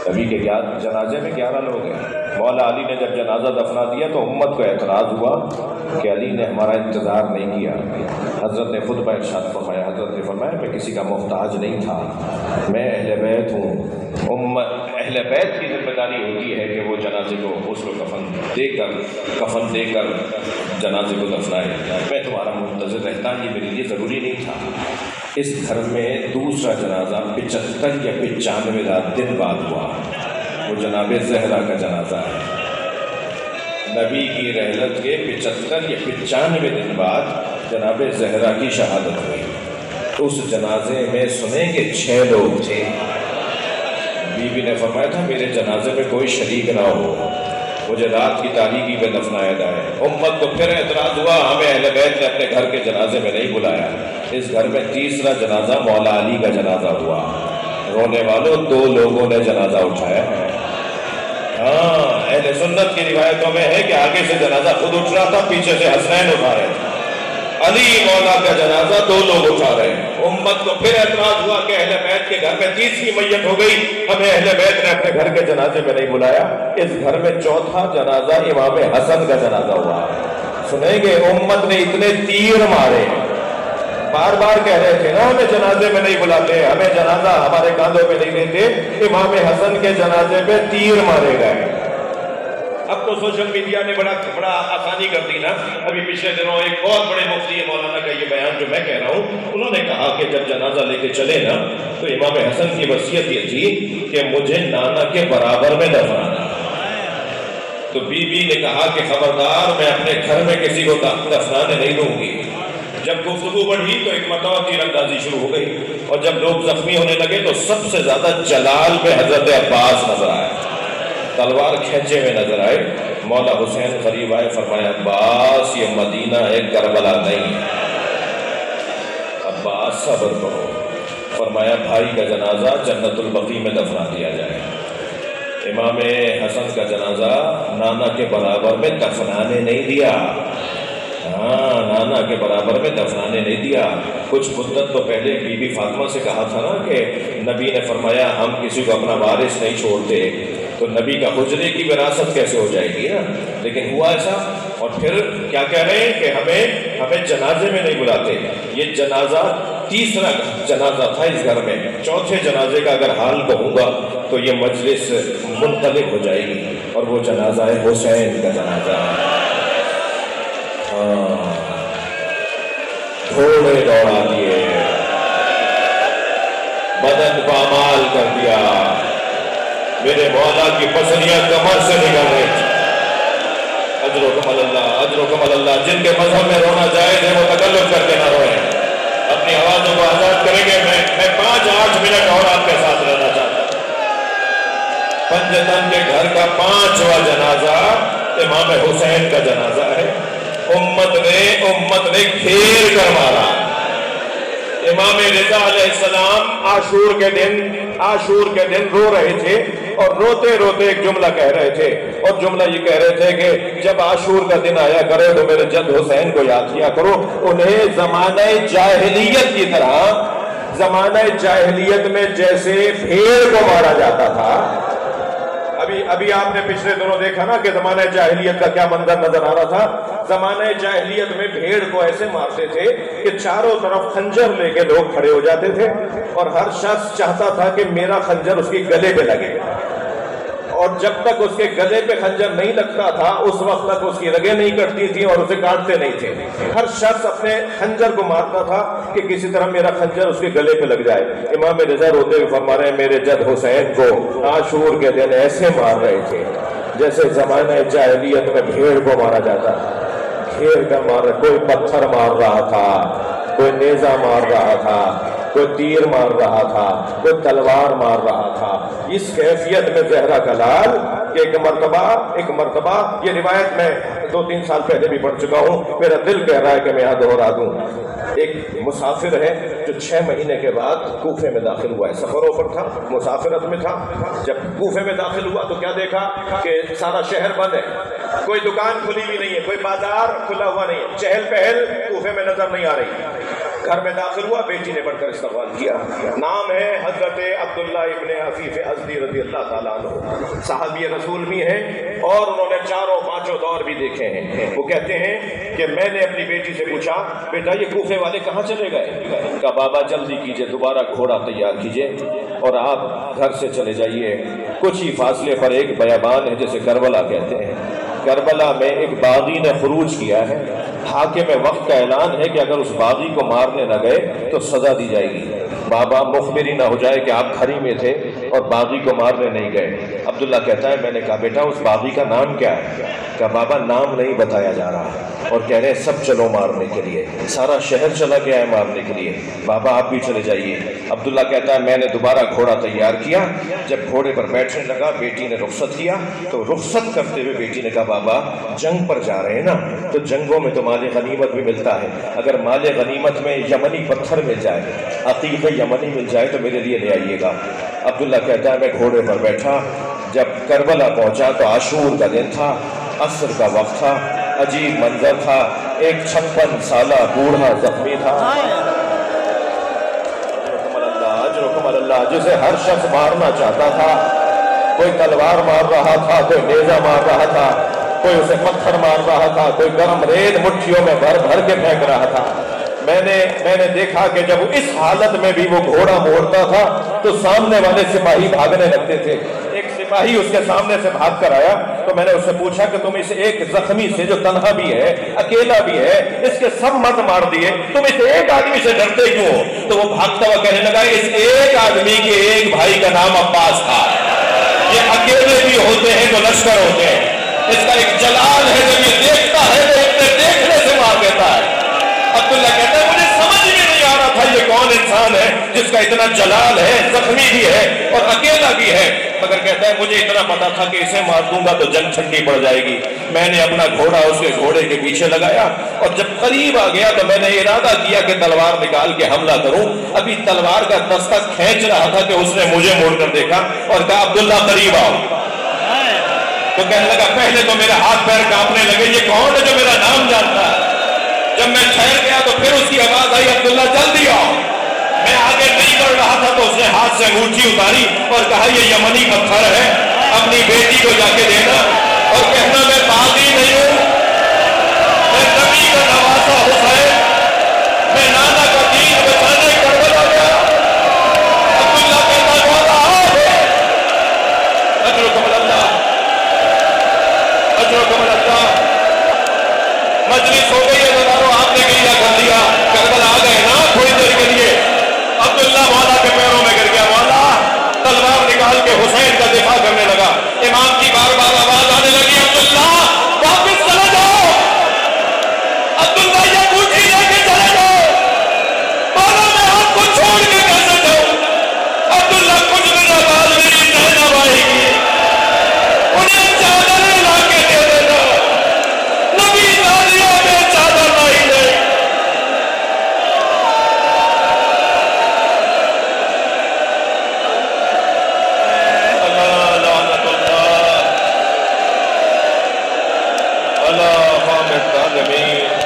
نبی کے جنازے میں 11 لوگ ہیں۔ مولا علی نے جب جنازہ دفنا دیا تو امت کو اعتراض ہوا کہ علی نے ہمارا انتظار نہیں کیا۔ حضرت نے خود ارشاد فرمایا، حضرت نے فرمایا میں کسی کا محتاج نہیں تھا، میں اہل بیت ہوں۔ اہل بیت کی ذمہ داری ہوتی ہے کہ وہ جنازے کو غسل و کفن دے کر جنازے کو دفنائے۔ میں تمہارا منتظر رہتا، یہ میرے لیے ضروری نہیں تھا۔ اس گھر میں دوسرا جنازہ 75 یا 95 دن بعد ہوا، وہ جناب زہرا کا جنازہ ہے۔ نبی کی رحلت کے 75 یا 95 دن بعد جناب زہرا کی شہادت ہوئی۔ اس جنازے میں سنیں کہ 6 لوگ تھے۔ بی بی نے فرمایا تھا میرے جنازے میں کوئی شریک نہ ہو، مجھے رات کی تاریکی میں دفنایا جائے۔ امت کو پھر اعتراض ہوا، ہمیں اہل بیت نے اپنے گھر کے جنازے میں نہیں بلایا۔ اس گھر میں تیسرا جنازہ مولا علی کا جنازہ ہوا۔ رونے والوں 2 لوگوں نے جنازہ اٹھایا ہے۔ ہاں، اہل سنت کی روایتوں میں ہے کہ آگے سے جنازہ خود اٹھ رہا تھا، پیچھے سے حسنین اٹھا رہے تھے۔ علی مولا کا جنازہ 2 لوگ اٹھا رہے ہیں۔ امت کو پھر اعتراض ہوا کہ اہل بیت کے گھر میں تیسری میت ہو گئی، ہمیں اہل بیت نے اپنے گھر کے جنازے میں نہیں بلایا۔ اس گھر میں چوتھا جنازہ امام حسن کا جنازہ ہوا۔ سنیں گے امت نے اتنے تیر مارے، بار بار کہہ رہے تھے نا ہمیں جنازے میں نہیں بلاتے، ہمیں جنازہ ہمارے کاندھوں پہ نہیں دیتے۔ امام حسن کے جنازے پہ تیر مارے گئے۔ اب تو سوشل میڈیا نے بڑا آسانی کر دی نا۔ ابھی پچھلے دنوں ایک بہت بڑے مفتی مولانا کا یہ بیان جو میں کہہ رہا ہوں، انہوں نے کہا کہ جب جنازہ لے کے چلے نا تو امام حسن کی وصیت یہ تھی کہ مجھے نانا کے برابر میں دفنانا۔ تو بی بی نے کہا کہ خبردار، میں اپنے گھر میں کسی کو دفنانے نہیں دوں گی۔ جب گفتگو بڑھی تو ایک مرتبہ تیر اندازی شروع ہو گئی، اور جب لوگ زخمی ہونے لگے تو سب سے زیادہ جلال میں حضرت عباس نظر آئے، تلوار کھینچے ہوئے نظر آئے۔ مولا حسین قریب آئے، فرمایا عباس یہ مدینہ ہے، کربلا نہیں ہے، عباس صبر کرو۔ فرمایا بھائی کا جنازہ جنت البقیع میں دفنا دیا جائے۔ امام حسن کا جنازہ نانا کے برابر میں دفنانے نہیں دیا۔ ہاں، نانا کے برابر میں دفنانے نہیں دیا۔ کچھ مدت تو پہلے بی بی فاطمہ سے کہا تھا نا کہ نبی نے فرمایا ہم کسی کو اپنا وارث نہیں چھوڑتے، تو نبی کا حجرے کی وراثت کیسے ہو جائے گی نا؟ لیکن ہوا ایسا، اور پھر کیا کہہ رہے ہیں کہ ہمیں جنازے میں نہیں بلاتے۔ یہ جنازہ تیسرا جنازہ تھا اس گھر میں۔ چوتھے جنازے کا اگر حال کہوں گا تو یہ مجلس منقلب ہو جائے گی، اور وہ جنازہ ہے حسین کا جنازہ۔ گھوڑے دوڑا دیے، بدن پامال کر دیا، میرے مولا کی پسلیاں کمر سے نکل رہی تھی۔ اجرکم اللہ، اجرکم اللہ۔ جن کے مذہب میں رونا جائز ہے وہ تکلف کر کے نہ روئیں، اپنی آوازوں کو آزاد کریں گے۔ میں 5-8 منٹ اور آپ کے ساتھ رہنا چاہتا ہوں۔ پنجتن کے گھر کا 5واں جنازہ امام حسین کا جنازہ ہے۔ امت نے گھیر کر مارا۔ امام رضا علیہ السلام عاشور کے دن رو رہے تھے، اور روتے روتے ایک جملہ کہہ رہے تھے، اور جملہ یہ کہہ رہے تھے کہ جب عاشور کا دن آیا کرے تو میرے جد حسین کو یاد کیا کرو۔ انہیں زمانہ جاہلیت کی طرح، زمانہ جاہلیت میں جیسے بھیڑ کو مارا جاتا تھا، ابھی آپ نے پچھلے دنوں دیکھا نا کہ زمانہ جاہلیت کا کیا منظر نظر آ رہا تھا۔ زمانہ جاہلیت میں بھیڑ کو ایسے مارتے تھے کہ چاروں طرف خنجر لے کے لوگ کھڑے ہو جاتے تھے، اور ہر شخص چاہتا تھا کہ میرا خنجر اس کی گلے پہ لگے، اور جب تک اس کے گلے پہ خنجر نہیں لگتا تھا اس وقت تک اس کی رگیں نہیں کٹتی تھی اور اسے کاٹتے نہیں تھے۔ ہر شخص اپنے خنجر کو مارتا تھا کہ کسی طرح میرا خنجر اس کے گلے پہ لگ جائے۔ امام رضا روتے ہوئے فرما رہے ہیں میرے جد حسین کو عاشور کے دن ایسے مار رہے تھے جیسے زمانہ جاہلیت میں بھیڑ کو مارا جاتا تھا، گھیر کر مار رہا، کوئی پتھر مار رہا تھا، کوئی نیزہ مار رہا تھا، کوئی تیر مار رہا تھا، کوئی تلوار مار رہا تھا۔ اس کیفیت میں زہرا کا لال کہ ایک مرتبہ یہ روایت میں 2-3 سال پہلے بھی پڑھ چکا ہوں، میرا دل کہہ رہا ہے کہ میں یہاں دہرا دوں۔ ایک مسافر ہے جو 6 مہینے کے بعد کوفے میں داخل ہوا ہے، سفروں پر تھا، مسافرت میں تھا۔ جب کوفے میں داخل ہوا تو کیا دیکھا کہ سارا شہر بند ہے، کوئی دکان کھلی بھی نہیں ہے، کوئی بازار کھلا ہوا نہیں ہے، چہل پہل کوفے میں نظر نہیں آ رہی۔ گھر میں داخل ہوا، بیٹی نے بڑھ کر استقبال کیا. نام ہے حضرت عبداللہ ابن عفیف ازدی رضی اللہ تعالیٰ عنہ، صحابی رسول بھی ہیں اور انہوں نے چاروں پانچوں دور بھی دیکھے ہیں. وہ کہتے ہیں کہ میں نے اپنی بیٹی سے پوچھا بیٹا یہ کوفے والے کہاں چلے گئے؟ کہا بابا جلدی کیجئے، دوبارہ گھوڑا تیار کیجئے اور آپ گھر سے چلے جائیے. کچھ ہی فاصلے پر ایک بیابان ہے جسے کربلا کہتے ہیں. کربلا میں ایک باغی نے خروج کیا ہے. حاکم وقت کا اعلان ہے کہ اگر اس باغی کو مارنے نہ گئے تو سزا دی جائے گی. بابا مخبر ہی نہ ہو جائے کہ آپ گھر ہی میں تھے اور باغی کو مارنے نہیں گئے. عبداللہ کہتا ہے میں نے کہا بیٹا اس باغی کا نام کیا ہے؟ کہا بابا نام نہیں بتایا جا رہا اور کہہ رہے سب چلو مارنے کے لیے، سارا شہر چلا گیا ہے مارنے کے لیے. بابا آپ بھی چلے جائیے. عبداللہ کہتا ہے میں نے دوبارہ گھوڑا تیار کیا. جب گھوڑے پر بیٹھنے لگا بیٹی نے رخصت کیا تو رخصت کرتے ہوئے بیٹی نے کہا بابا جنگ پر جا رہے ہیں نا تو جنگوں میں تو مال غنیمت بھی ملتا ہے، اگر مال غنیمت میں یمنی پتھر مل جائے، عقیق یمنی مل جائے تو میرے لیے لے آئیے گا. عبداللہ کہتا ہے میں گھوڑے پر بیٹھا. جب کربلا پہنچا تو عاشور کا دن تھا، عصر کا وقت تھا. عجیب منظر تھا، ایک 56 سالہ بوڑھا زخمی تھا، اجرکم اللہ، جسے ہر شخص مارنا چاہتا تھا. کوئی تلوار مار رہا تھا، کوئی نیزہ مار رہا تھا، کوئی اسے پتھر مار رہا تھا، کوئی گرم ریت مٹھیوں میں بھر بھر کے پھینک رہا تھا. میں نے دیکھا کہ جب اس حالت میں بھی وہ گھوڑا موڑتا تھا تو سامنے والے سپاہی بھاگنے لگتے تھے. ایک سپاہی اس کے سامنے سے بھاگ کر آیا تو میں نے اس سے پوچھا کہ تم اس ایک زخمی سے جو تنہا بھی ہے اکیلا بھی ہے اس کے سب مرد مار دیے، تم اس ایک آدمی سے ڈرتے کیوں ہو؟ تو وہ بھاگتا ہوا کہنے لگا اس ایک آدمی کے ایک بھائی کا نام عباس تھا. یہ اکیلے بھی ہوتے ہیں تو لشکر ہوتے ہیں. اس کا ایک جلال ہے، جب یہ دیکھتا ہے تو اتنے دیکھنے سے مار دیتا ہے. عبداللہ کہتا ہے مجھے سمجھ میں نہیں آ رہا تھا یہ کون انسان ہے جس کا اتنا جلال ہے، زخمی بھی ہے اور اکیلا بھی ہے، مگر کہتا ہے مجھے اتنا پتا تھا کہ اسے مار دوں گا تو جنگ ٹھنڈی پڑ جائے گی. میں نے اپنا گھوڑا اس کے گھوڑے کے پیچھے لگایا اور جب قریب آ گیا تو میں نے ارادہ کیا کہ تلوار نکال کے حملہ کروں. ابھی تلوار کا دستہ کھینچ رہا تھا کہ اس نے مجھے موڑ کر دیکھا اور کہا عبداللہ قریب آؤ. تو کہنے لگا پہلے تو میرے ہاتھ پیر کانپنے لگے، یہ کون ہے جو میرا نام جانتا ہے؟ جب میں ٹھہر گیا تو پھر اس کی آواز آئی عبداللہ جلدی آؤ. میں آگے نہیں بڑھ رہا تھا تو اس نے ہاتھ سے انگوٹھی اتاری اور کہا یہ یمنی پتھر ہے، اپنی بیٹی کو جا کے دینا اور کہنا میں باغی نہیں ہوں، میں نبی کا نواسا حسین، میں نانا کا دین بچانے کربلا گیا. عبداللہ کہتا مولا اجرکم اللہ، اجرکم اللہ. مجلس ہو گئی ہے نظاروں، آپ نے گریہ کر دیا، کربلا آ گئے نا تھوڑی دیر کے لیے. عبداللہ مولا کے پیروں میں گر گیا. مولا تلوار نکال کے حسین کا دفاع کرنے لگا. امام کی بار بار آواز آنے لگی عبداللہ واپس چلے جاؤ، عبداللہ یہ انگوٹھی لے کے چلے جاؤ. مولا میں آپ کو چھوڑ کے کیسے جاؤں؟ عبداللہ کچھ میرا بال میری زینب آئے گی، انہیں چادر لا کے دے دینا. نبی دادیوں میں چادر لائی نہیں. اللہ لعنت اللہ علی قوم الظالمین.